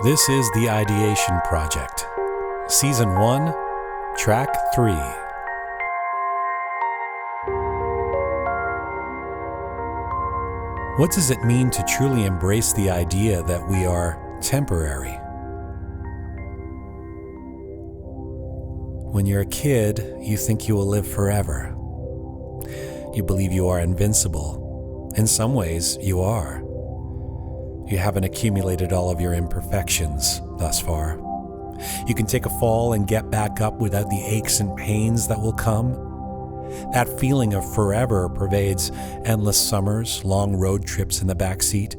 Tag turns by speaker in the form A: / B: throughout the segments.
A: This is the Ideation Project, Season 1, Track 3. What does it mean to truly embrace the idea that we are temporary? When you're a kid, you think you will live forever. You believe you are invincible. In some ways, you are. You haven't accumulated all of your imperfections thus far. You can take a fall and get back up without the aches and pains that will come. That feeling of forever pervades endless summers, long road trips in the backseat,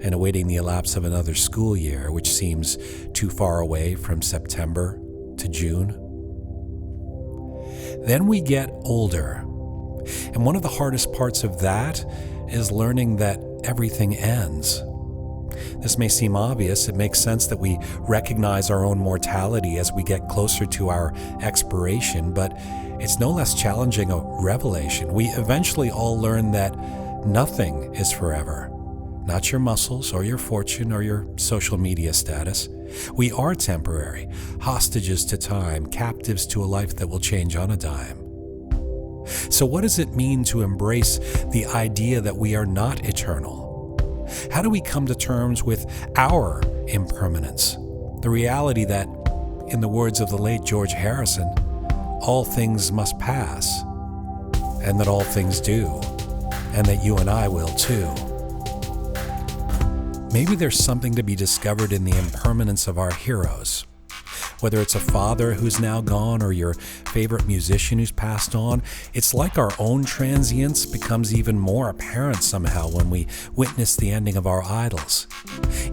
A: and awaiting the elapse of another school year, which seems too far away from September to June. Then we get older, and one of the hardest parts of that is learning that everything ends. This may seem obvious. It makes sense that we recognize our own mortality as we get closer to our expiration, but it's no less challenging a revelation. We eventually all learn that nothing is forever. Not your muscles or your fortune or your social media status. We are temporary, hostages to time, captives to a life that will change on a dime. So what does it mean to embrace the idea that we are not eternal? How do we come to terms with our impermanence? The reality that, in the words of the late George Harrison, all things must pass, and that all things do, and that you and I will too. Maybe there's something to be discovered in the impermanence of our heroes. Whether it's a father who's now gone or your favorite musician who's passed on, it's like our own transience becomes even more apparent somehow when we witness the ending of our idols.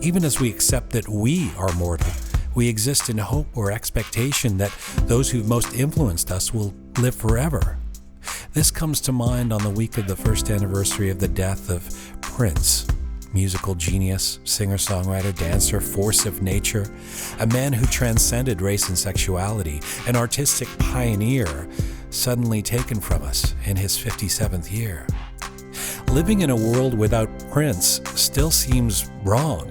A: Even as we accept that we are mortal, we exist in hope or expectation that those who've most influenced us will live forever. This comes to mind on the week of the first anniversary of the death of Prince. Musical genius, singer-songwriter, dancer, force of nature, a man who transcended race and sexuality, an artistic pioneer, suddenly taken from us in his 57th year. Living in a world without Prince still seems wrong.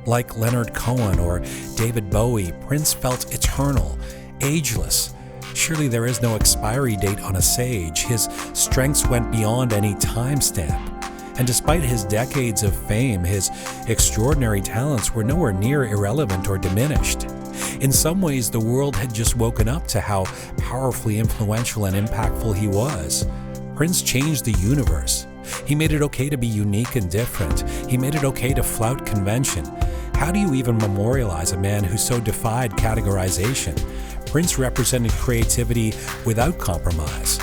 A: Like Leonard Cohen or David Bowie, Prince felt eternal, ageless. Surely there is no expiry date on a sage. His strengths went beyond any timestamp. And despite his decades of fame, his extraordinary talents were nowhere near irrelevant or diminished. In some ways, the world had just woken up to how powerfully influential and impactful he was. Prince changed the universe. He made it okay to be unique and different. He made it okay to flout convention. How do you even memorialize a man who so defied categorization? Prince represented creativity without compromise.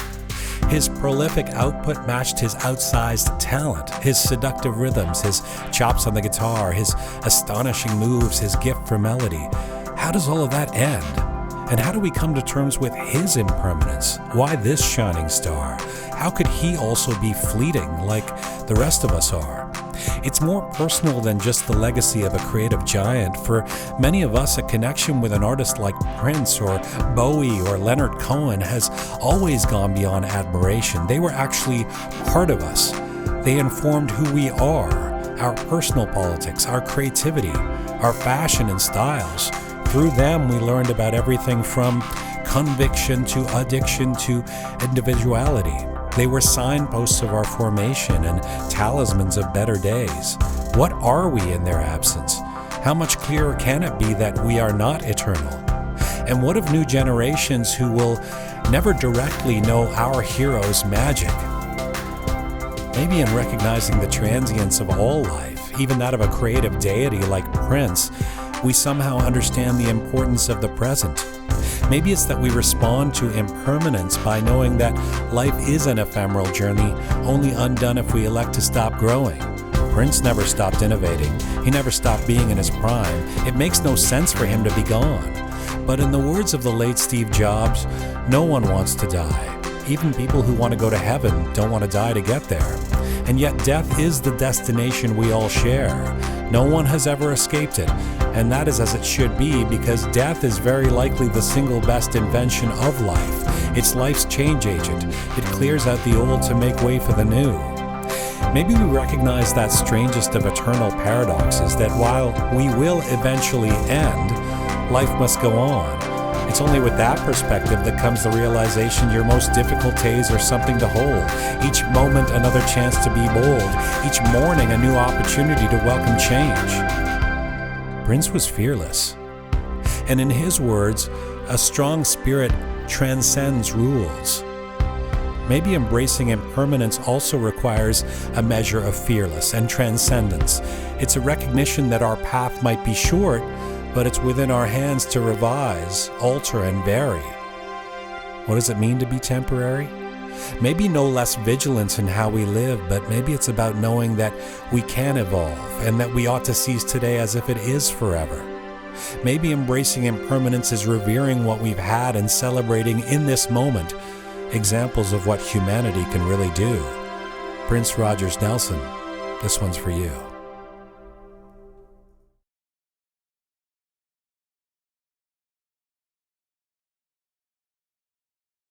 A: His prolific output matched his outsized talent, his seductive rhythms, his chops on the guitar, his astonishing moves, his gift for melody. How does all of that end? And how do we come to terms with his impermanence? Why this shining star? How could he also be fleeting like the rest of us are? It's more personal than just the legacy of a creative giant. For many of us, a connection with an artist like Prince or Bowie or Leonard Cohen has always gone beyond admiration. They were actually part of us. They informed who we are, our personal politics, our creativity, our fashion and styles. Through them, we learned about everything from conviction to addiction to individuality. They were signposts of our formation and talismans of better days. What are we in their absence? How much clearer can it be that we are not eternal? And what of new generations who will never directly know our heroes' magic? Maybe in recognizing the transience of all life, even that of a creative deity like Prince, we somehow understand the importance of the present. Maybe it's that we respond to impermanence by knowing that life is an ephemeral journey, only undone if we elect to stop growing. Prince never stopped innovating. He never stopped being in his prime. It makes no sense for him to be gone. But in the words of the late Steve Jobs, no one wants to die. Even people who want to go to heaven don't want to die to get there. And yet death is the destination we all share. No one has ever escaped it. And that is as it should be, because death is very likely the single best invention of life. It's life's change agent. It clears out the old to make way for the new. Maybe we recognize that strangest of eternal paradoxes, that while we will eventually end, life must go on. It's only with that perspective that comes the realization your most difficult days are something to hold. Each moment another chance to be bold. Each morning a new opportunity to welcome change. Prince was fearless. And in his words, a strong spirit transcends rules. Maybe embracing impermanence also requires a measure of fearless and transcendence. It's a recognition that our path might be short, but it's within our hands to revise, alter, and vary. What does it mean to be temporary? Maybe no less vigilance in how we live, but maybe it's about knowing that we can evolve and that we ought to seize today as if it is forever. Maybe embracing impermanence is revering what we've had and celebrating in this moment examples of what humanity can really do. Prince Rogers Nelson, this one's for you.